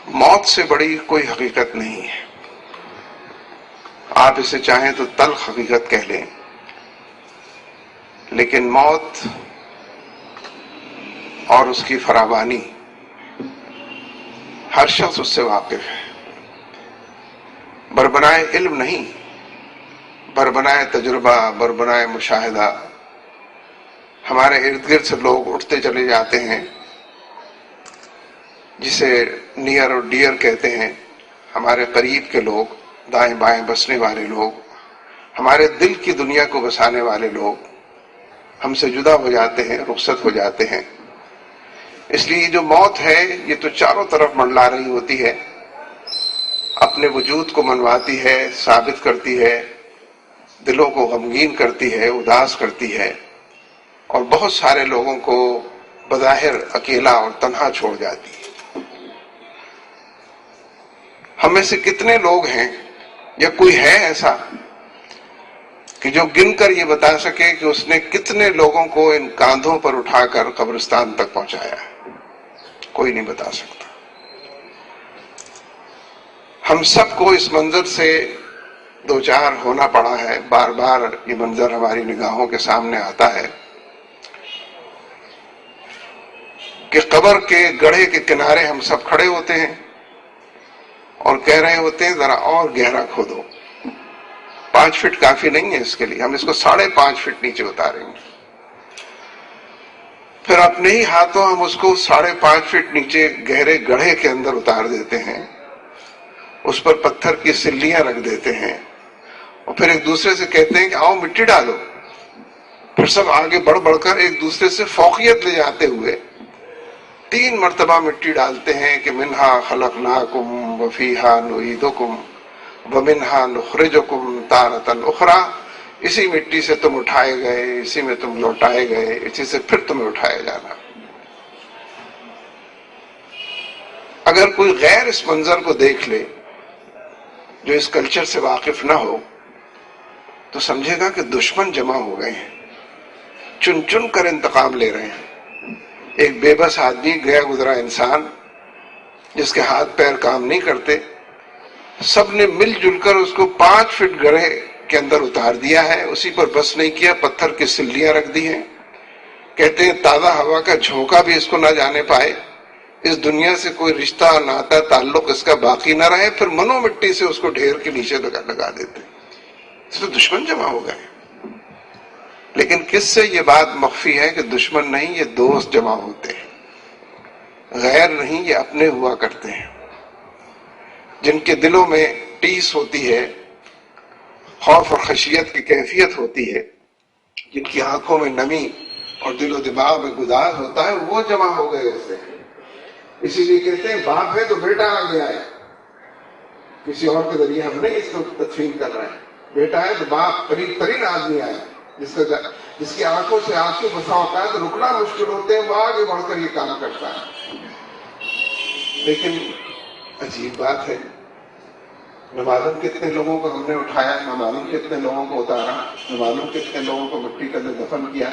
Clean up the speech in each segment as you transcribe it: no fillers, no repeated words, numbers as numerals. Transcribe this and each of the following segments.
موت سے بڑی کوئی حقیقت نہیں ہے. آپ اسے چاہیں تو تلخ حقیقت کہہ لیں، لیکن موت اور اس کی فراوانی ہر شخص اس سے واقف ہے. بربنائے علم نہیں، بربنائے تجربہ، بربنائے مشاہدہ. ہمارے ارد گرد سے لوگ اٹھتے چلے جاتے ہیں، جسے نیئر اور ڈیئر کہتے ہیں، ہمارے قریب کے لوگ، دائیں بائیں بسنے والے لوگ، ہمارے دل کی دنیا کو بسانے والے لوگ ہم سے جدا ہو جاتے ہیں، رخصت ہو جاتے ہیں. اس لیے جو موت ہے یہ تو چاروں طرف منڈلا رہی ہوتی ہے، اپنے وجود کو منواتی ہے، ثابت کرتی ہے، دلوں کو غمگین کرتی ہے، اداس کرتی ہے، اور بہت سارے لوگوں کو بظاہر اکیلا اور تنہا چھوڑ جاتی ہے. ہم میں سے کتنے لوگ ہیں یا کوئی ہے ایسا کہ جو گن کر یہ بتا سکے کہ اس نے کتنے لوگوں کو ان کاندھوں پر اٹھا کر قبرستان تک پہنچایا ہے؟ کوئی نہیں بتا سکتا. ہم سب کو اس منظر سے دوچار ہونا پڑا ہے. بار بار یہ منظر ہماری نگاہوں کے سامنے آتا ہے کہ قبر کے گڑھے کے کنارے ہم سب کھڑے ہوتے ہیں اور کہہ رہے ہوتے ہیں ذرا اور گہرا کھودو. 5 فٹ کافی نہیں ہے اس کے لیے، ہم اس کو 5.5 فٹ نیچے اتاریں گے. پھر اپنے ہی ہاتھوں ہم اس کو 5.5 فٹ نیچے گہرے گڑھے کے اندر اتار دیتے ہیں، اس پر پتھر کی سلیاں رکھ دیتے ہیں، اور پھر ایک دوسرے سے کہتے ہیں کہ آؤ مٹی ڈالو. پھر سب آگے بڑھ بڑھ کر ایک دوسرے سے فوقیت لے جاتے ہوئے 3 مرتبہ مٹی ڈالتے ہیں کہ منہا خلقناکم وفیہا نعیدکم ومنہا نخرجکم تارۃ اخری. اسی مٹی سے تم اٹھائے گئے، اسی میں تم لوٹائے گئے، اسی سے پھر تمہیں اٹھایا جانا. اگر کوئی غیر اس منظر کو دیکھ لے، جو اس کلچر سے واقف نہ ہو، تو سمجھے گا کہ دشمن جمع ہو گئے ہیں، چن چن کر انتقام لے رہے ہیں. ایک بے بس آدمی، گیا گزرا انسان جس کے ہاتھ پیر کام نہیں کرتے، سب نے مل جل کر اس کو 5 فٹ گڑھے کے اندر اتار دیا ہے. اسی پر بس نہیں کیا، پتھر کی سلیاں رکھ دی ہیں. کہتے ہیں تازہ ہوا کا جھونکا بھی اس کو نہ جانے پائے، اس دنیا سے کوئی رشتہ، ناتا، تعلق اس کا باقی نہ رہے. پھر منو مٹی سے اس کو ڈھیر کے نیچے لگا دیتے. اس تو دشمن جمع ہو گئے. لیکن کس سے یہ بات مخفی ہے کہ دشمن نہیں، یہ دوست جمع ہوتے ہیں. غیر نہیں، یہ اپنے ہوا کرتے ہیں، جن کے دلوں میں ٹیس ہوتی ہے، خوف اور خشیت کی کیفیت ہوتی ہے، جن کی آنکھوں میں نمی اور دل و دماغ میں گداز ہوتا ہے، وہ جمع ہو گئے اس سے. اسی لیے کہتے ہیں باپ ہے تو بیٹا آ گیا ہے. کسی اور کے ذریعے ہم نہیں اس کو تدفین کر رہے ہیں. بیٹا ہے تو باپ قریب ترین آدمی آیا، جس کی آنکھوں سے آنسو بسا ہوتا ہے تو رکنا مشکل ہوتے ہیں، وہ آگے بڑھ کر یہ کام کرتا ہے. لیکن عجیب بات ہے، نہ معلوم کتنے لوگوں کو ہم نے اٹھایا، نہ معلوم کتنے لوگوں کو اتارا، نہ معلوم کتنے لوگوں کو مٹی کے اندر دفن کیا،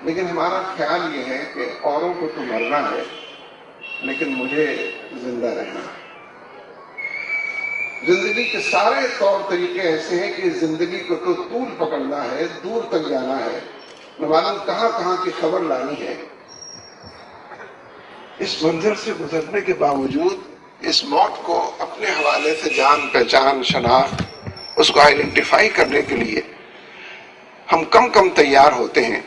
لیکن ہمارا خیال یہ ہے کہ اوروں کو تو مرنا ہے لیکن مجھے زندہ رہنا ہے. زندگی کے سارے طور طریقے ایسے ہیں کہ زندگی کو تو طول پکڑنا ہے، دور تک جانا ہے، نہ معلوم کہاں کہاں کی خبر لانی ہے. اس منظر سے گزرنے کے باوجود اس موت کو اپنے حوالے سے جان پہچان، شناخت، اس کو آئیڈینٹیفائی کرنے کے لیے ہم کم تیار ہوتے ہیں.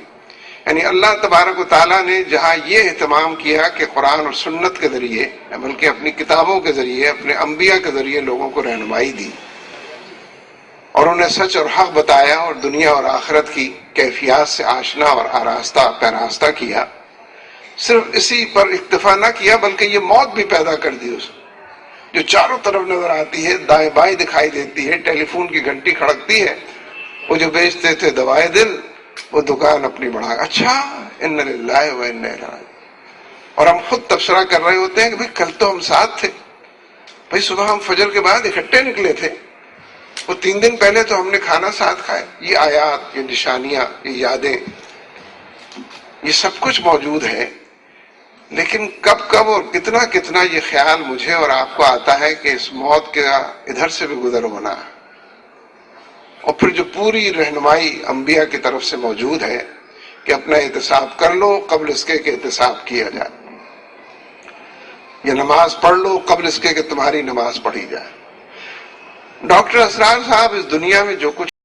یعنی اللہ تبارک و تعالیٰ نے جہاں یہ اہتمام کیا کہ قرآن اور سنت کے ذریعے، بلکہ اپنی کتابوں کے ذریعے، اپنے انبیاء کے ذریعے لوگوں کو رہنمائی دی اور انہیں سچ اور حق بتایا اور دنیا اور آخرت کی کیفیات سے آشنا اور آراستہ پیراستہ کیا، صرف اسی پر اکتفا نہ کیا بلکہ یہ موت بھی پیدا کر دی اس جو چاروں طرف نظر آتی ہے، دائیں بائیں دکھائی دیتی ہے، ٹیلی فون کی گھنٹی کھڑکتی ہے. وہ جو بیچتے تھے دوائے دل، وہ دکان اپنی بڑھا، اچھا ان للہ و انا الیہ راجعون. اور ہم خود تبصرہ کر رہے ہوتے ہیں کہ بھئی کل تو ہم ساتھ تھے، بھئی صبح ہم فجر کے بعد اکٹھے نکلے تھے، وہ 3 دن پہلے تو ہم نے کھانا ساتھ کھایا. یہ آیات، یہ نشانیاں، یہ یادیں، یہ سب کچھ موجود ہے. لیکن کب کب اور کتنا کتنا یہ خیال مجھے اور آپ کو آتا ہے کہ اس موت کا ادھر سے بھی گزر ہونا ہے، اور پھر جو پوری رہنمائی انبیاء کی طرف سے موجود ہے کہ اپنا احتساب کر لو قبل اس کے کہ احتساب کیا جائے، یہ نماز پڑھ لو قبل اس کے کہ تمہاری نماز پڑھی جائے۔ ڈاکٹر اسرار صاحب اس دنیا میں جو کچھ